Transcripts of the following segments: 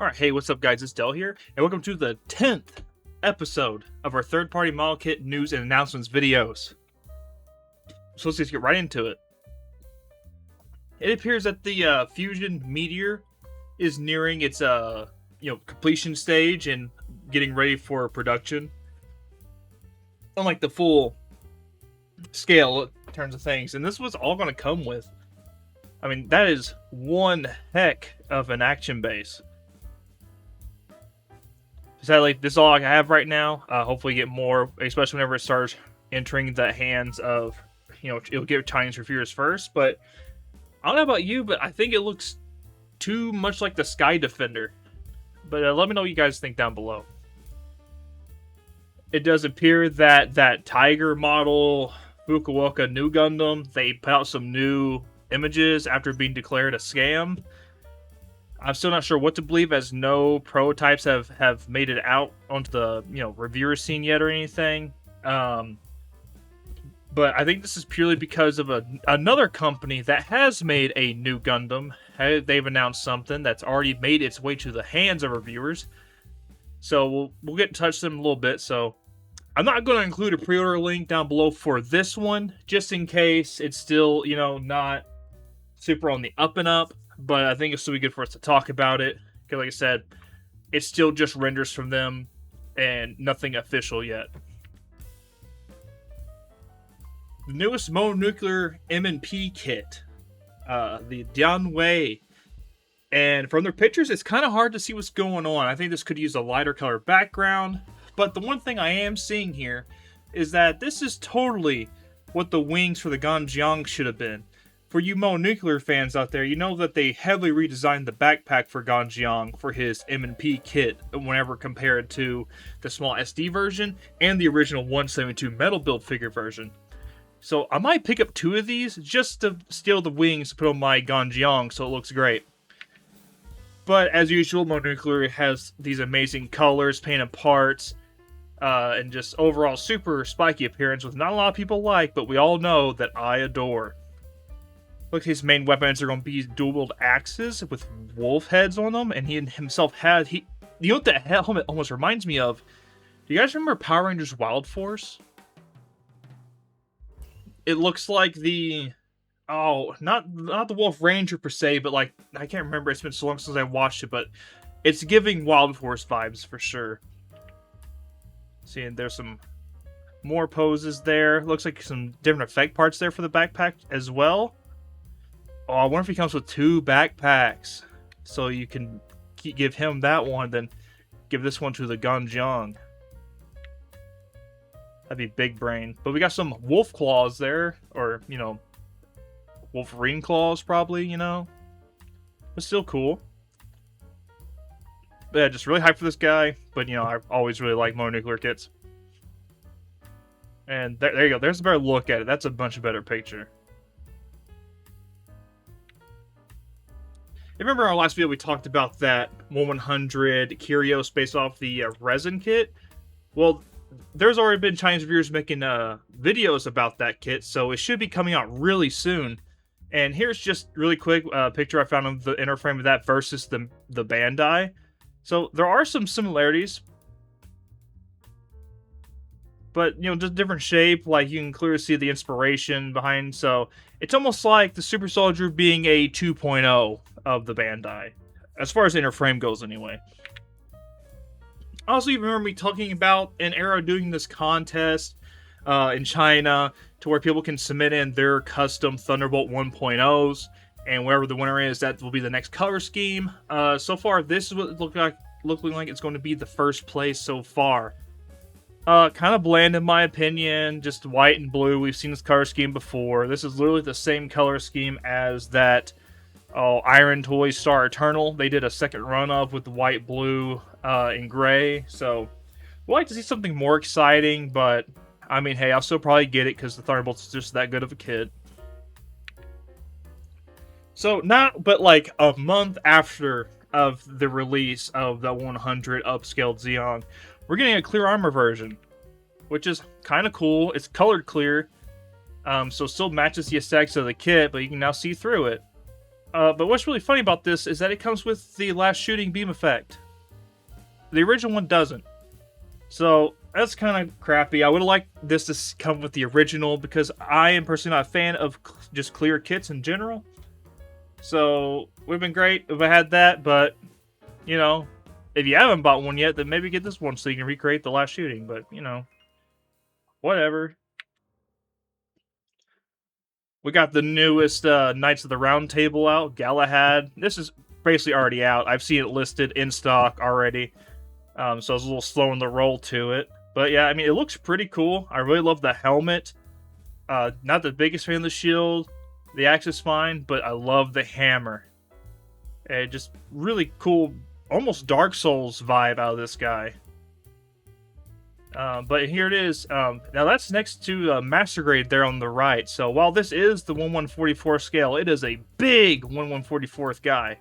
Alright, hey, what's up guys, it's Del here, and welcome to the 10th episode of our third-party model kit news and announcements videos. So let's just get right into it. It appears that the Fusion Meteor is nearing its completion stage and getting ready for production. Unlike the full scale in terms of things, and this was all going to come with. I mean, that is one heck of an action base. Sadly, this is all I have right now. Hopefully get more, especially whenever it starts entering the hands of, it'll get Chinese reviewers first. But I don't know about you, but I think it looks too much like the Sky Defender. But let me know what you guys think down below. It does appear that that Tiger model Fukuoka new Gundam, they put out some new images after being declared a scam. I'm still not sure what to believe, as no prototypes have made it out onto the reviewer scene yet or anything. But I think this is purely because of another company that has made a new Gundam. They've announced something that's already made its way to the hands of reviewers. So we'll get in touch with them a little bit. So I'm not going to include a pre-order link down below for this one, just in case it's still not super on the up and up. But I think it's still be good for us to talk about it. Because like I said, it's still just renders from them and nothing official yet. The newest mononuclear M&P kit. The Dianwei. And from their pictures, it's kind of hard to see what's going on. I think this could use a lighter color background. But the one thing I am seeing here is that this is totally what the wings for the Ganjiang should have been. For you mononuclear fans out there, you know that they heavily redesigned the backpack for Ganjiang for his M&P kit whenever compared to the small SD version and the original 172 metal build figure version. So I might pick up 2 of these just to steal the wings to put on my Ganjiang so it looks great. But as usual, mononuclear has these amazing colors, painted parts, and just overall super spiky appearance with not a lot of people like, but we all know that I adore. Look, his main weapons are going to be dual-wield axes with wolf heads on them, and he himself had... You know what the helmet almost reminds me of? Do you guys remember Power Rangers Wild Force? It looks like the... Oh, not the Wolf Ranger per se, but like... I can't remember, it's been so long since I watched it, but it's giving Wild Force vibes for sure. See, there's some more poses there. Looks like some different effect parts there for the backpack as well. Oh, I wonder if he comes with 2 backpacks. So you can give him that one, then give this one to the Ganjiang. That'd be big brain. But we got some wolf claws there. Or, Wolverine claws probably, But still cool. But yeah, just really hyped for this guy. But, I always really like mononuclear kits. And there you go. There's a better look at it. That's a much better picture. Remember our last video we talked about that 1/100 Kyrios based off the resin kit? Well, there's already been Chinese reviewers making videos about that kit, so it should be coming out really soon. And here's just really quick picture I found of the inner frame of that versus the Bandai. So there are some similarities, but just different shape. Like you can clearly see the inspiration behind. So it's almost like the Super Soldier being a 2.0 of the Bandai, as far as inner frame goes anyway. Also, you remember me talking about an era doing this contest in China to where people can submit in their custom Thunderbolt 1.0s, and wherever the winner is, that will be the next color scheme. So far, this is what it looking like it's going to be the first place so far. Kind of bland in my opinion, just white and blue. We've seen this color scheme before. This is literally the same color scheme as that Iron Toys Star Eternal. They did a second run of with the white, blue, and gray. So we'd like to see something more exciting, but I mean, hey, I'll still probably get it because the Thunderbolt's just that good of a kid. So but like a month after of the release of the 100 upscaled Zeong, we're getting a clear armor version, which is kind of cool. It's colored clear, so it still matches the aesthetics of the kit, but you can now see through it. But what's really funny about this is that it comes with the last shooting beam effect. The original one doesn't. So that's kind of crappy. I would have liked this to come with the original because I am personally not a fan of just clear kits in general. So it would have been great if I had that, but you know, if you haven't bought one yet, then maybe get this one so you can recreate the last shooting. But you know, whatever. We got the newest Knights of the Round Table out, Galahad. This is basically already out. I've seen it listed in stock already. So I was a little slow in the roll to it. But yeah, I mean, it looks pretty cool. I really love the helmet. Not the biggest fan of the shield. The axe is fine, but I love the hammer. And just really cool, almost Dark Souls vibe out of this guy. But here it is. Now that's next to Master Grade there on the right. So while this is the 1/144 scale, it is a big 1/144th guy.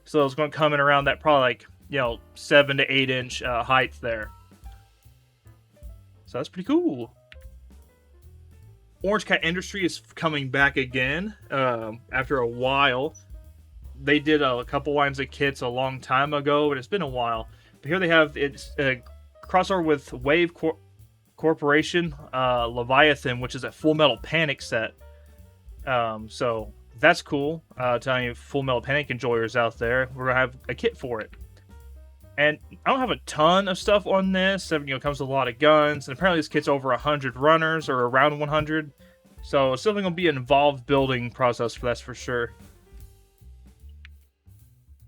So it's going to come in around that probably like, 7 to 8 inch height there. So that's pretty cool. Orange Cat Industry is coming back again after a while. They did a couple lines of kits a long time ago, but it's been a while. But here they have it's a crossover with Wave Corporation Leviathan, which is a Full Metal Panic set. So that's cool. Telling you Full Metal Panic enjoyers out there, we're gonna have a kit for it. And I don't have a ton of stuff on this. It comes with a lot of guns, and apparently this kit's over 100 runners, or around 100. So it's definitely going to be an involved building process for that's for sure.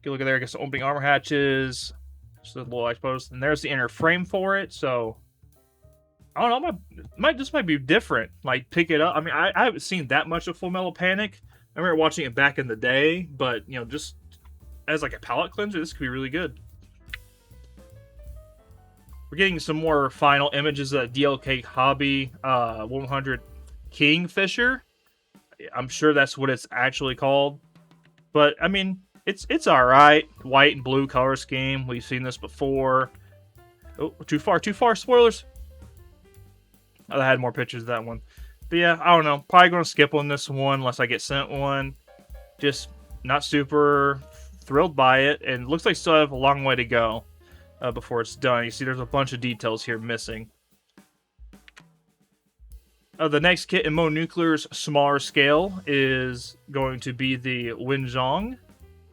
Get a look at there, I guess the opening armor hatches. Just a little, I suppose. And there's the inner frame for it, so... I don't know, this might be different. Like, pick it up. I mean, I haven't seen that much of Full Metal Panic. I remember watching it back in the day, but, just as like a palate cleanser, this could be really good. We're getting some more final images of DLK Hobby 100 Kingfisher. I'm sure that's what it's actually called. But, I mean, it's alright. White and blue color scheme. We've seen this before. Oh, too far. Spoilers. I had more pictures of that one. But yeah, I don't know. Probably going to skip on this one unless I get sent one. Just not super thrilled by it. And it looks like still have a long way to go. Before it's done. You see there's a bunch of details here missing. The next kit in Mo Nuclear's smaller scale is going to be the Winzhong.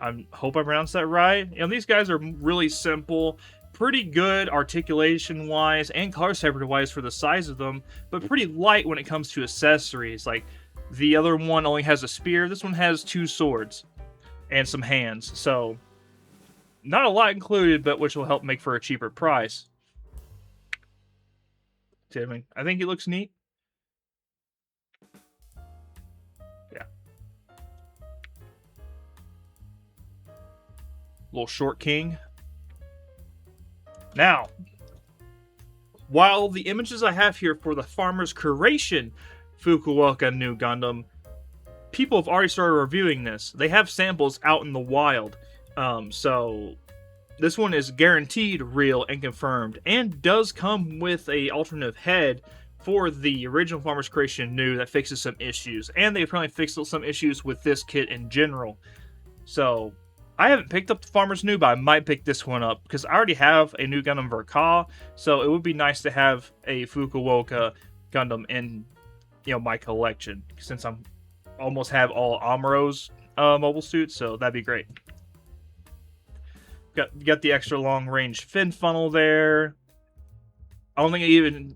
I hope I pronounced that right. These guys are really simple, pretty good articulation-wise and color separator-wise for the size of them, but pretty light when it comes to accessories. Like, the other one only has a spear. This one has 2 swords and some hands. So... not a lot included, but which will help make for a cheaper price. I think he looks neat. Yeah. Little short king. Now, while the images I have here for the Farmer's Creation Fukuoka New Gundam, people have already started reviewing this. They have samples out in the wild. So this one is guaranteed real and confirmed, and does come with a alternative head for the original Farmer's Creation New that fixes some issues, and they apparently fixed some issues with this kit in general. So I haven't picked up the Farmer's New, but I might pick this one up because I already have a new Gundam Verka, so it would be nice to have a Fukuoka Gundam in my collection since I'm almost have all Amuro's mobile suits, so that'd be great. Got the extra long range fin funnel there. I don't think it even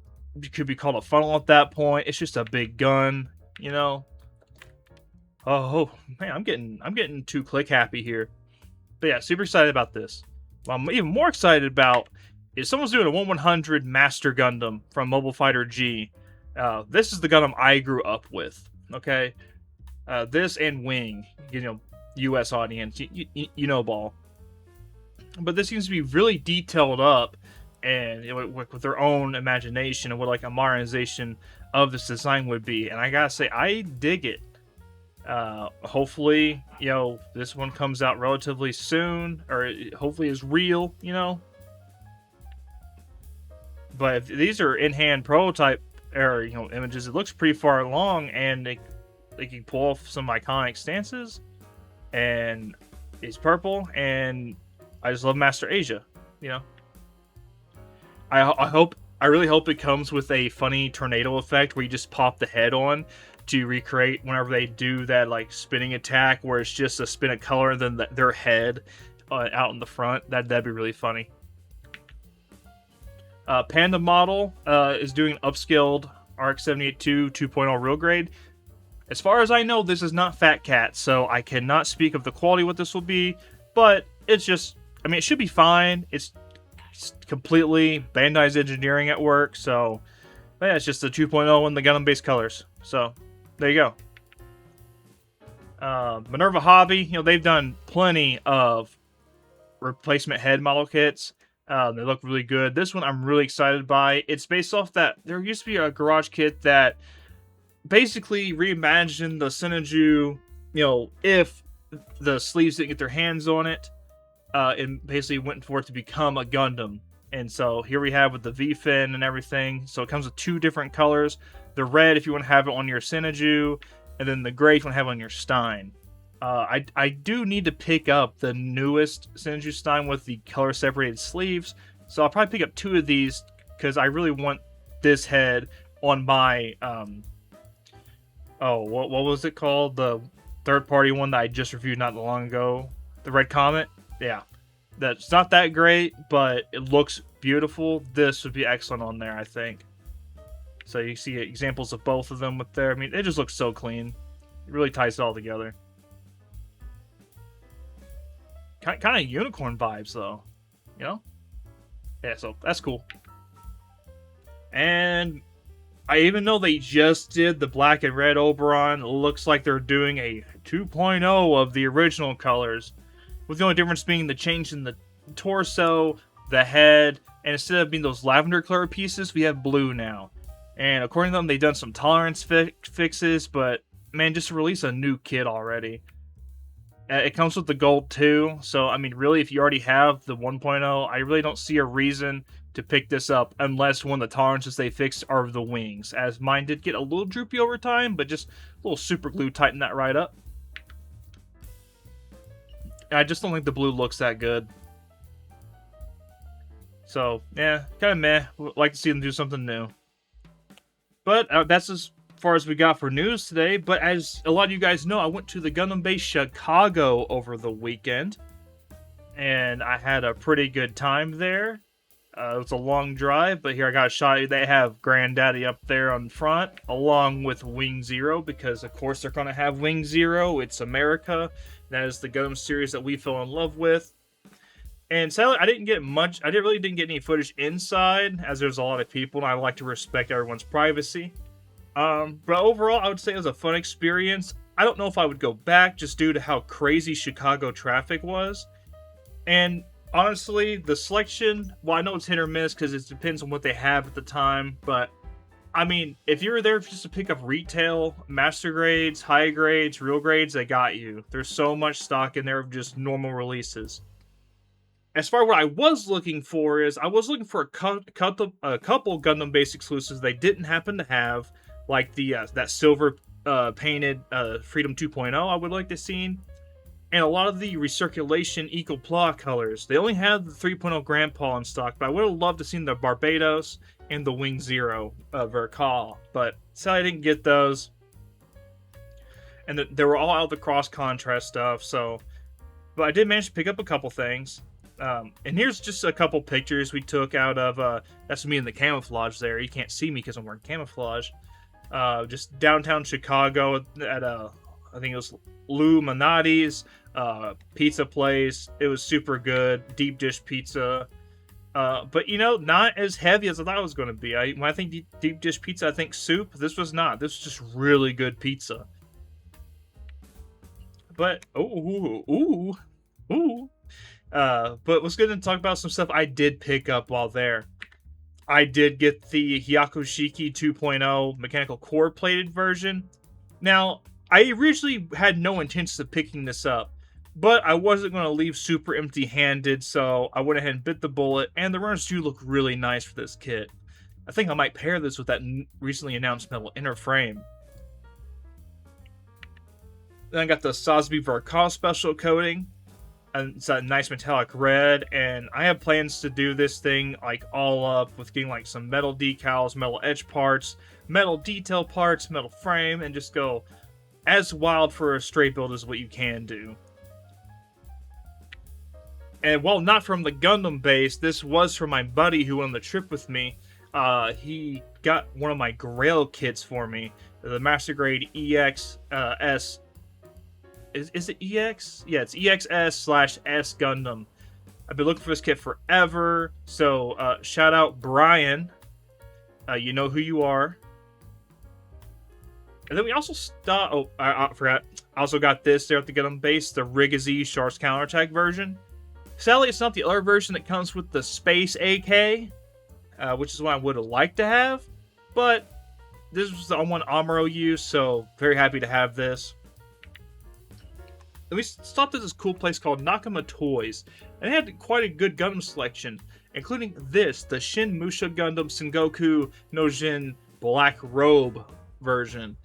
could be called a funnel at that point. It's just a big gun, Oh man, I'm getting too click happy here. But yeah, super excited about this. What I'm even more excited about is someone's doing a 1/100 Master Gundam from Mobile Fighter G. This is the Gundam I grew up with. Okay, this and Wing, U.S. audience, ball. But this seems to be really detailed up, and with their own imagination and what like a modernization of this design would be. And I gotta say, I dig it. Hopefully, this one comes out relatively soon, or hopefully is real, But if these are in-hand prototype or images, it looks pretty far along, and they can pull off some iconic stances. and he's purple, and I just love Master Asia. You know, I really hope it comes with a funny tornado effect where you just pop the head on to recreate whenever they do that like spinning attack where it's just a spin of color and then their head out in the front. That'd be really funny. Panda model is doing an upscaled RX-78-2 2.0 real grade. As far as I know, this is not Fat Cat, so I cannot speak of the quality of what this will be, but it's just, I mean, it should be fine. It's completely Bandai's engineering at work, so yeah, it's just the 2.0 in the Gundam-based colors. So, there you go. Minerva Hobby, you know, they've done plenty of replacement head model kits. They look really good. This one I'm really excited by. It's based off that, there used to be a garage kit that basically reimagined the Senju, you know, if the sleeves didn't get their hands on it, and basically went for it to become a Gundam. And so here we have with the V-fin and everything. So it comes with 2 different colors. The red if you want to have it on your Senju, and then the gray if you want to have it on your Stein. I do need to pick up the newest Senju Stein with the color separated sleeves. So I'll probably pick up 2 of these because I really want this head on my what was it called? The third-party one that I just reviewed not long ago. The Red Comet? Yeah. That's not that great, but it looks beautiful. This would be excellent on there, I think. So you see examples of both of them with there. I mean, it just looks so clean. It really ties it all together. Kind of unicorn vibes, though. You know? Yeah, so that's cool. And I even know they just did the black and red Oberon. It looks like they're doing a 2.0 of the original colors, with the only difference being the change in the torso, the head, and instead of being those lavender color pieces, we have blue now. And according to them, they've done some tolerance fixes, but man, just to release a new kit already. It comes with the gold too, so I mean, really, if you already have the 1.0, I really don't see a reason to pick this up unless one of the tolerances they fixed are the wings, as mine did get a little droopy over time, but just a little super glue tightened that right up. I just don't think the blue looks that good. So, yeah, kind of meh. Would like to see them do something new. But that's as far as we got for news today. But as a lot of you guys know, I went to the Gundam base Chicago over the weekend. And I had a pretty good time there. It was a long drive, but here I got a shot. They have Granddaddy up there on front, along with Wing Zero, because of course they're going to have Wing Zero. It's America. That is the Gundam series that we fell in love with. And sadly, I didn't really get any footage inside, as there's a lot of people, and I like to respect everyone's privacy. But overall, I would say it was a fun experience. I don't know if I would go back, just due to how crazy Chicago traffic was. And honestly, the selection, well, I know it's hit or miss, because it depends on what they have at the time, but I mean, if you're there just to pick up retail, master grades, high grades, real grades, they got you. There's so much stock in there of just normal releases. As far as what I was looking for is, I was looking for a couple Gundam-based exclusives they didn't happen to have, like the that silver painted Freedom 2.0 I would like to see, and a lot of the recirculation Gunpla colors. They only have the 3.0 Grandpa in stock, but I would have loved to see the Barbados and the Wing Zero Vercal, but sadly I didn't get those. And they were all out of the cross-contrast stuff, so... But I did manage to pick up a couple things. And here's just a couple pictures we took out of, that's me in the camouflage there. You can't see me because I'm wearing camouflage. Just downtown Chicago at I think it was Lou Manati's pizza place. It was super good, deep dish pizza. But you know, not as heavy as I thought it was going to be. When I think deep dish pizza, I think soup. This was not. This was just really good pizza. But but let's get into talk about some stuff I did pick up while there. I did get the Hyakushiki 2.0 mechanical core plated version. Now, I originally had no intentions of picking this up, but I wasn't going to leave super empty-handed, so I went ahead and bit the bullet, and the runners do look really nice for this kit. I think I might pair this with that recently announced metal inner frame. Then I got the Sosby Varkal special coating, and it's that nice metallic red. And I have plans to do this thing like all up with getting like some metal decals, metal edge parts, metal detail parts, metal frame, and just go as wild for a straight build as what you can do. And while not from the Gundam base, this was from my buddy who went on the trip with me. He got one of my Grail kits for me, the Master Grade EX S. Is it EX? Yeah, it's EXS/S Gundam. I've been looking for this kit forever. So shout out Brian. You know who you are. And then we also I forgot. I also got this there at the Gundam base, the Rigazee Sharks Counterattack version. Sadly, it's not the other version that comes with the Space AK, which is what I would have liked to have. But this was the one Amuro used, so very happy to have this. And we stopped at this cool place called Nakama Toys, and it had quite a good Gundam selection, including this, the Shin Musha Gundam Sengoku no Jin Black Robe version.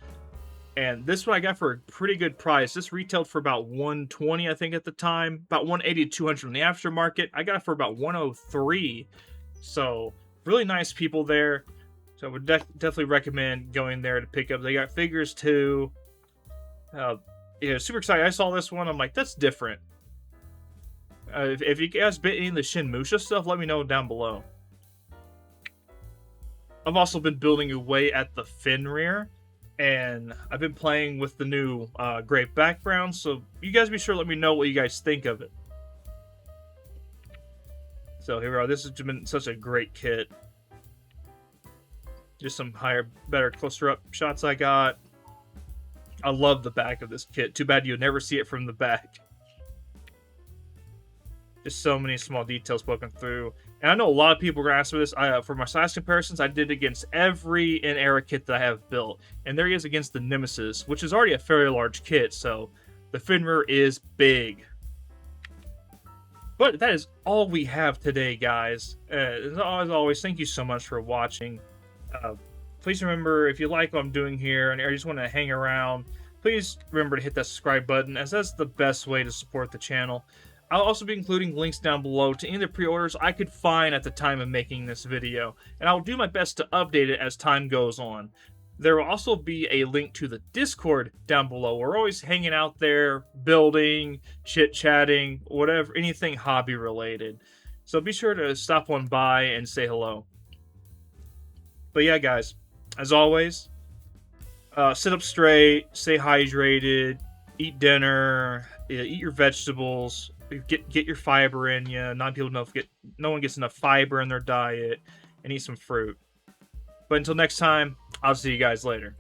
And this one I got for a pretty good price. This retailed for about $120, I think, at the time. About $180 to $200 in the aftermarket. I got it for about $103. So, really nice people there. So, I would definitely recommend going there to pick up. They got figures, too. Yeah, super excited. I saw this one. I'm like, that's different. If you guys been any of the Shin Musha stuff, let me know down below. I've also been building away at the fin rear. And I've been playing with the new gray background, so you guys be sure to let me know what you guys think of it. So here we are. This has been such a great kit. Just some higher, better, closer up shots I got. I love the back of this kit. Too bad you'll never see it from the back. Just so many small details poking through. And I know a lot of people are going to ask for this. For my size comparisons, I did against every in-era kit that I have built. And there he is against the Nemesis, which is already a fairly large kit, so the fin rear is big. But that is all we have today, guys. As always, thank you so much for watching. Please remember, if you like what I'm doing here and you just want to hang around, please remember to hit that subscribe button, as that's the best way to support the channel. I'll also be including links down below to any of the pre-orders I could find at the time of making this video, and I'll do my best to update it as time goes on. There will also be a link to the Discord down below. We're always hanging out there, building, chit-chatting, whatever, anything hobby related. So be sure to stop on by and say hello. But yeah, guys, as always, sit up straight, stay hydrated, eat dinner, eat your vegetables, get your fiber in you. No one gets enough fiber in their diet, and eat some fruit. But until next time, I'll see you guys later.